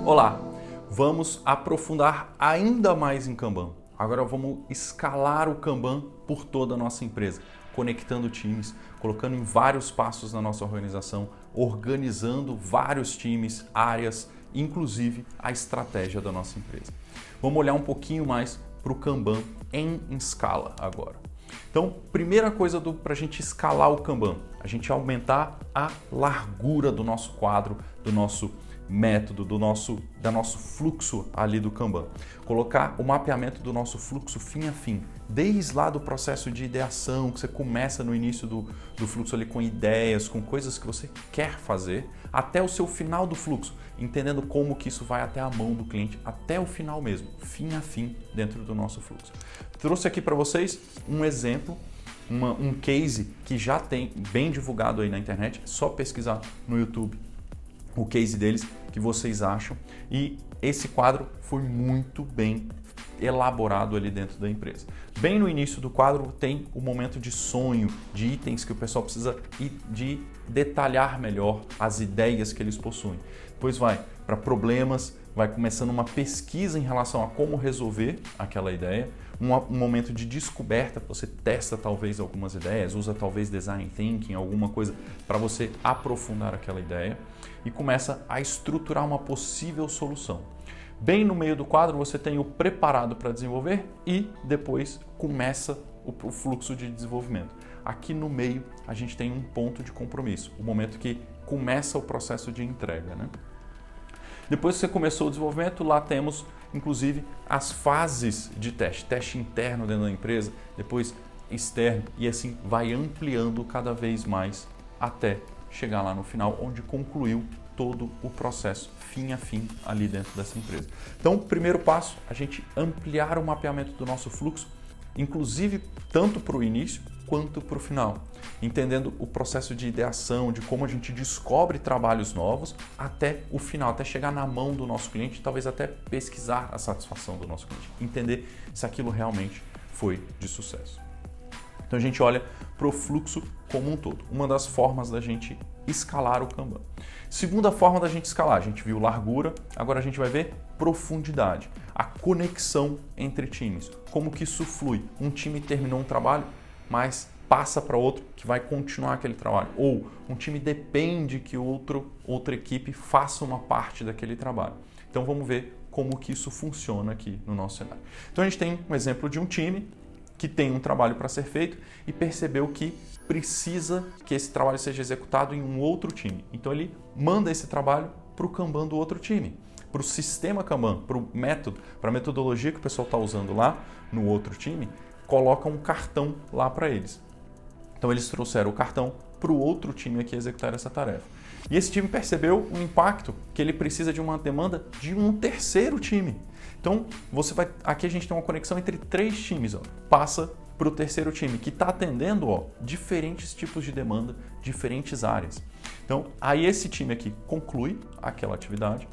Olá, vamos aprofundar ainda mais em Kanban. Agora vamos escalar o Kanban por toda a nossa empresa, conectando times, colocando em vários passos na nossa organização, organizando vários times, áreas, inclusive a estratégia da nossa empresa. Vamos olhar um pouquinho mais para o Kanban em escala agora. Então, primeira coisa para a gente escalar o Kanban, a gente aumentar a largura do nosso quadro, do nosso método, do nosso fluxo ali do Kanban. Colocar o mapeamento do nosso fluxo fim a fim, desde lá do processo de ideação, que você começa no início do fluxo ali com ideias, com coisas que você quer fazer, até o seu final do fluxo, entendendo como que isso vai até a mão do cliente, até o final mesmo, fim a fim dentro do nosso fluxo. Trouxe aqui para vocês um exemplo, um case que já tem bem divulgado aí na internet, é só pesquisar no YouTube o case deles, que vocês acham, e esse quadro foi muito bem elaborado ali dentro da empresa. Bem no início do quadro tem o momento de sonho, de itens que o pessoal precisa de detalhar melhor as ideias que eles possuem. Depois vai para problemas, vai começando uma pesquisa em relação a como resolver aquela ideia, um momento de descoberta, você testa talvez algumas ideias, usa talvez design thinking, alguma coisa para você aprofundar aquela ideia e começa a estruturar uma possível solução. Bem no meio do quadro você tem o preparado para desenvolver e depois começa o fluxo de desenvolvimento. Aqui no meio a gente tem um ponto de compromisso, o momento que começa o processo de entrega, né? Depois que você começou o desenvolvimento, lá temos inclusive as fases de teste interno dentro da empresa, depois externo e assim vai ampliando cada vez mais até chegar lá no final, onde concluiu todo o processo fim a fim ali dentro dessa empresa. Então, o primeiro passo, a gente ampliar o mapeamento do nosso fluxo, inclusive tanto para o início quanto para o final, entendendo o processo de ideação, de como a gente descobre trabalhos novos até o final, até chegar na mão do nosso cliente, talvez até pesquisar a satisfação do nosso cliente, entender se aquilo realmente foi de sucesso. Então a gente olha para o fluxo como um todo, uma das formas da gente escalar o Kanban. Segunda forma da gente escalar, a gente viu largura, agora a gente vai ver profundidade, a conexão entre times, como que isso flui. Um time terminou um trabalho, mas passa para outro que vai continuar aquele trabalho. Ou um time depende que outra equipe faça uma parte daquele trabalho. Então vamos ver como que isso funciona aqui no nosso cenário. Então a gente tem um exemplo de um time que tem um trabalho para ser feito e percebeu que precisa que esse trabalho seja executado em um outro time. Então ele manda esse trabalho para o Kanban do outro time, para o sistema Kanban, para o método, para a metodologia que o pessoal está usando lá no outro time, coloca um cartão lá para eles. Então eles trouxeram o cartão para o outro time aqui executar essa tarefa. E esse time percebeu um impacto que ele precisa de uma demanda de um terceiro time. Então aqui a gente tem uma conexão entre três times, ó, passa para o terceiro time que está atendendo diferentes tipos de demanda, diferentes áreas. Então aí esse time aqui conclui aquela atividade,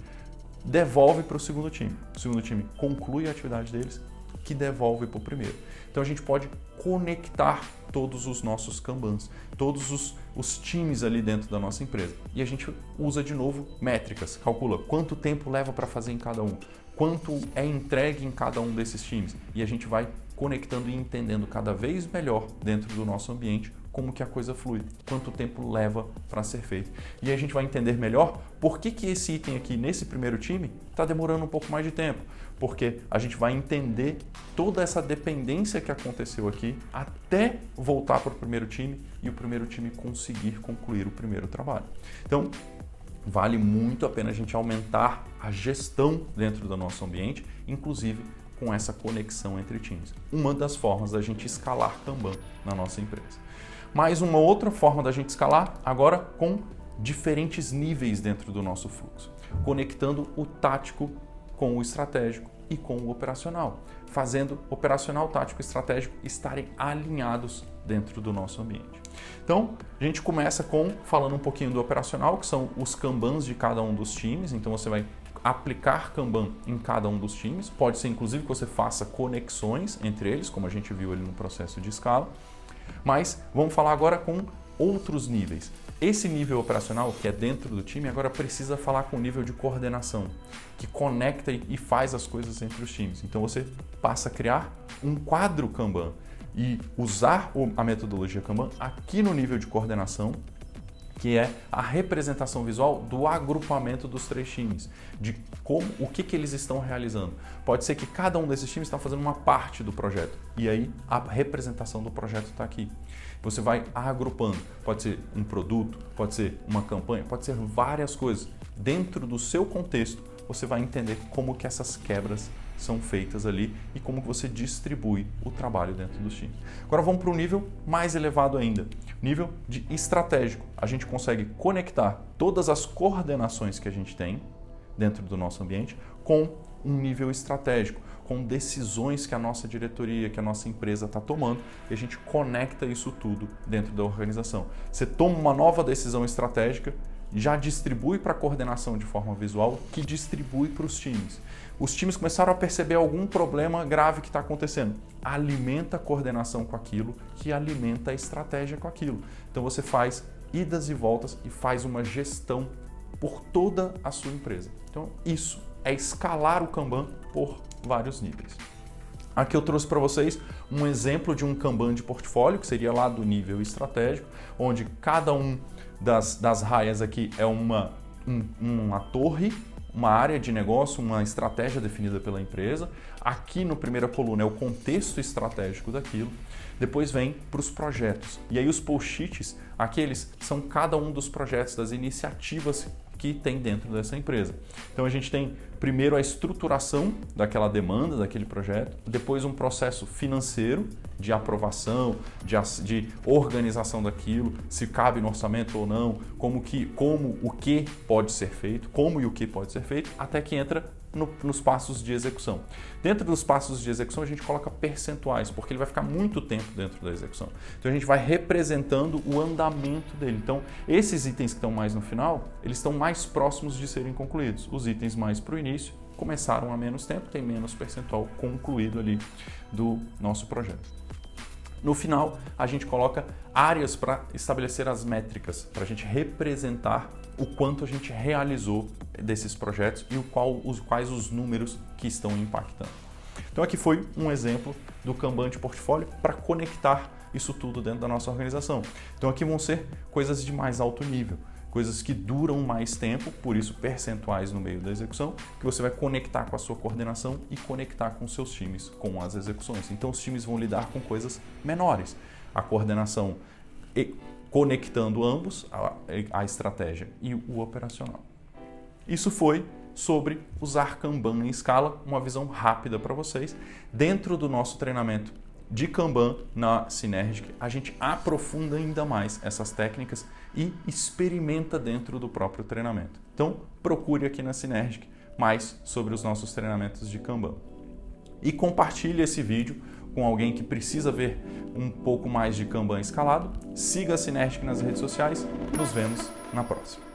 devolve para o segundo time. O segundo time conclui a atividade deles, que devolve para o primeiro. Então a gente pode conectar todos os nossos Kanbans, todos os times ali dentro da nossa empresa. E a gente usa de novo métricas, calcula quanto tempo leva para fazer em cada um, quanto é entregue em cada um desses times. E a gente vai conectando e entendendo cada vez melhor dentro do nosso ambiente como que a coisa flui, quanto tempo leva para ser feito. E aí a gente vai entender melhor por que esse item aqui nesse primeiro time está demorando um pouco mais de tempo, porque a gente vai entender toda essa dependência que aconteceu aqui até voltar para o primeiro time e o primeiro time conseguir concluir o primeiro trabalho. Então, vale muito a pena a gente aumentar a gestão dentro do nosso ambiente, inclusive com essa conexão entre times. Uma das formas da gente escalar Kanban na nossa empresa. Mais uma outra forma da gente escalar agora com diferentes níveis dentro do nosso fluxo, conectando o tático com o estratégico e com o operacional, fazendo operacional, tático e estratégico estarem alinhados dentro do nosso ambiente. Então, a gente começa falando um pouquinho do operacional, que são os Kanbans de cada um dos times. Então você vai aplicar Kanban em cada um dos times, pode ser inclusive que você faça conexões entre eles, como a gente viu ali no processo de escala. Mas vamos falar agora com outros níveis. Esse nível operacional, que é dentro do time, agora precisa falar com o nível de coordenação, que conecta e faz as coisas entre os times. Então você passa a criar um quadro Kanban e usar a metodologia Kanban aqui no nível de coordenação, que é a representação visual do agrupamento dos 3 times, de o que eles estão realizando. Pode ser que cada um desses times está fazendo uma parte do projeto, e aí a representação do projeto está aqui. Você vai agrupando, pode ser um produto, pode ser uma campanha, pode ser várias coisas. Dentro do seu contexto, você vai entender como que essas quebras são feitas ali e como que você distribui o trabalho dentro dos times. Agora vamos para um nível mais elevado ainda, nível de estratégico. A gente consegue conectar todas as coordenações que a gente tem dentro do nosso ambiente com um nível estratégico, com decisões que a nossa diretoria, que a nossa empresa está tomando, e a gente conecta isso tudo dentro da organização. Você toma uma nova decisão estratégica, já distribui para a coordenação de forma visual, que distribui para os times. Os times começaram a perceber algum problema grave que está acontecendo. Alimenta a coordenação com aquilo, que alimenta a estratégia com aquilo. Então você faz idas e voltas e faz uma gestão por toda a sua empresa. Então isso é escalar o Kanban por vários níveis. Aqui eu trouxe para vocês um exemplo de um Kanban de portfólio, que seria lá do nível estratégico, onde cada um das raias aqui é uma torre, uma área de negócio, uma estratégia definida pela empresa. Aqui na primeira coluna é o contexto estratégico daquilo. Depois vem para os projetos. E aí os post-its, aqueles são cada um dos projetos, das iniciativas que tem dentro dessa empresa. Então a gente tem primeiro a estruturação daquela demanda, daquele projeto, depois um processo financeiro de aprovação, de organização daquilo, se cabe no orçamento ou não, como o que pode ser feito, como e o que pode ser feito, até que entra nos passos de execução. Dentro dos passos de execução a gente coloca percentuais, porque ele vai ficar muito tempo dentro da execução. Então a gente vai representando o andamento dele. Então esses itens que estão mais no final, eles estão mais próximos de serem concluídos. Os itens mais para o início começaram há menos tempo, tem menos percentual concluído ali do nosso projeto. No final, a gente coloca áreas para estabelecer as métricas, para a gente representar o quanto a gente realizou desses projetos e quais os números que estão impactando. Então aqui foi um exemplo do Kanban de portfólio para conectar isso tudo dentro da nossa organização. Então aqui vão ser coisas de mais alto nível, coisas que duram mais tempo, por isso percentuais no meio da execução, que você vai conectar com a sua coordenação e conectar com seus times, com as execuções. Então os times vão lidar com coisas menores. A coordenação conectando ambos, a estratégia e o operacional. Isso foi sobre usar Kanban em escala, uma visão rápida para vocês. Dentro do nosso treinamento de Kanban na Synergic, a gente aprofunda ainda mais essas técnicas e experimenta dentro do próprio treinamento. Então, procure aqui na Synergic mais sobre os nossos treinamentos de Kanban. E compartilhe esse vídeo com alguém que precisa ver um pouco mais de Kanban escalado. Siga a Synergic nas redes sociais. Nos vemos na próxima.